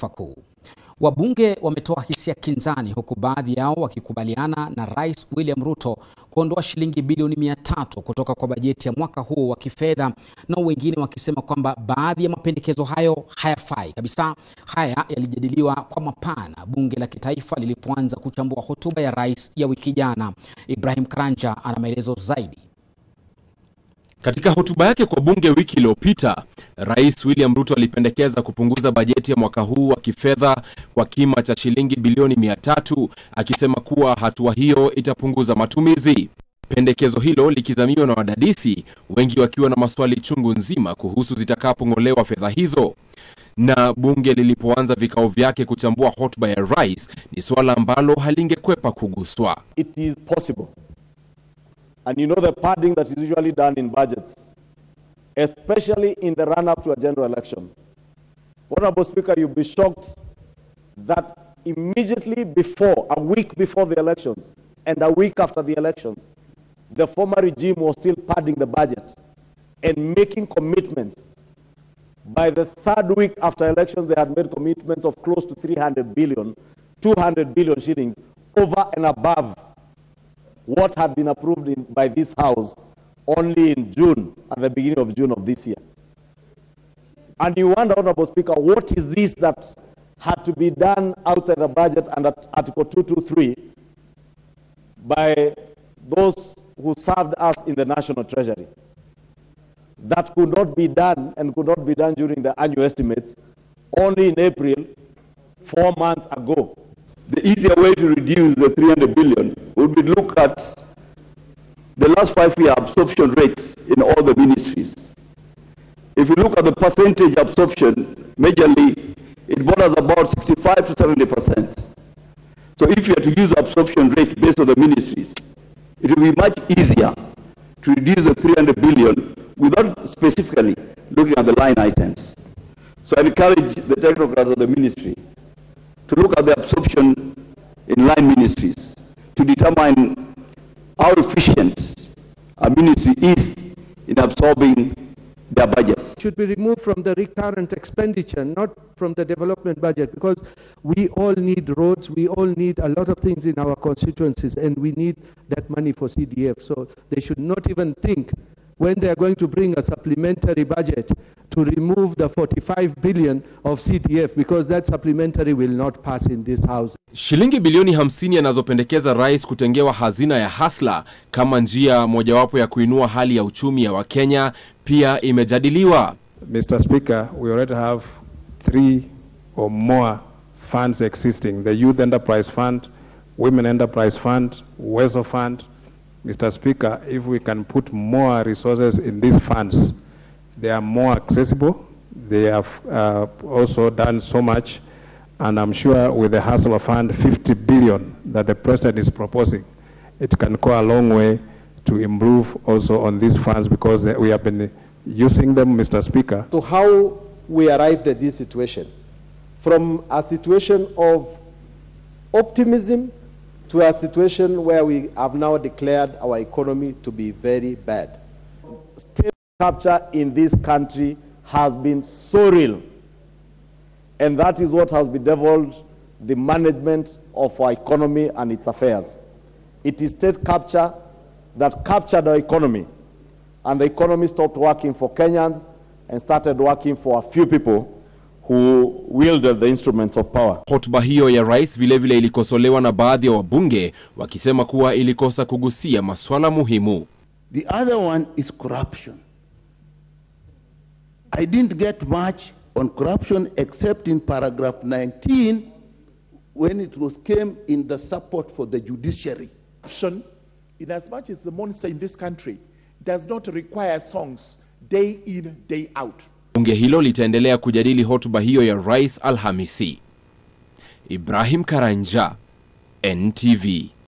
taifa kuu. Wabunge wametoa hisia kinzani, huku baadhi yao wakikubaliana na Rais William Ruto kuondoa shilingi bilioni 300 kutoka kwa bajeti ya mwaka huu wa kifedha, na wengine wakisema kwamba baadhi ya mapendekezo hayo hayafai kabisa. Haya yalijadiliwa kwa mapana bunge la kitaifa lilipoanza kuchambua hotuba ya rais ya wiki jana. Ibrahim Karanja ana maelezo zaidi. Katika hotuba yake kwa bunge wiki iliyopita, Rais William Ruto alipendekeza kupunguza bajeti ya mwaka huu wa kifedha kwa kima cha shilingi bilioni 300, akisema kuwa hatua hiyo itapunguza matumizi. Pendekezo hilo likizamiwa na wadadisi, wengi wakiwa na maswali chungu nzima kuhusu zitakapong'olewa fedha hizo. Na bunge lilipoanza vikao vyake kuchambua hotuba ya rais, ni swala ambalo halingekwepa kuguswa. It is possible. And you know the padding that is usually done in budgets, especially in the run-up to a general election. Honorable Speaker, you'll be shocked that immediately before, a week before the elections, and a week after the elections, the former regime was still padding the budget and making commitments. By the third week after elections, they had made commitments of close to 300 billion, 200 billion shillings over and above what had been approved by this House only in June, at the beginning of June of this year. And you wonder, Honorable Speaker, what is this that had to be done outside the budget under Article 223 by those who served us in the National Treasury, that could not be done and could not be done during the annual estimates only in April, 4 months ago. The easier way to reduce the 300 billion would be to look at the last 5-year absorption rates in all the ministries. If you look at the percentage absorption, majorly, it borders about 65 to 70%. So if you are to use absorption rate based on the ministries, it will be much easier to reduce the 300 billion without specifically looking at the line items. So I encourage the technocrats of the ministry to look at the absorption in line ministries to determine how efficient a ministry is in absorbing their budgets. Should be removed from the recurrent expenditure, not from the development budget, because we all need roads, we all need a lot of things in our constituencies, and we need that money for CDF. So they should not even think, when they are going to bring a supplementary budget, to remove the 45 billion of CDF, because that supplementary will not pass in this House. Shilingi bilioni 50 yanazopendekeza rais kutengewa hazina ya hasla kama njia mojawapo ya kuinua hali ya uchumi ya Wakenya pia imejadiliwa. Mr. Speaker, we already have 3 or more funds existing: the Youth Enterprise Fund, Women Enterprise Fund, WESO Fund. Mr. Speaker, if we can put more resources in these funds, they are more accessible. They have also done so much, and I'm sure with the Hustler Fund, 50 billion that the President is proposing, it can go a long way to improve also on these funds, because we have been using them, Mr. Speaker. So how we arrived at this situation, from a situation of optimism to a situation where we have now declared our economy to be very bad. State capture in this country has been so real, and that is what has bedeviled the management of our economy and its affairs. It is state capture that captured our economy, and the economy stopped working for Kenyans and started working for a few people who wielded the instruments of power. Hotuba hiyo ya rais vilevile ilikosolewa na baadhi ya wabunge, wakisema kuwa ilikosa kugusia maswala muhimu. The other one is corruption. I didn't get much on corruption except in paragraph 19 when it came in the support for the judiciary. Corruption, in as much as the monster in this country, does not require songs day in, day out. Bunge hilo litaendelea kujadili hotuba hiyo ya rais Alhamisi. Ibrahim Karanja, NTV.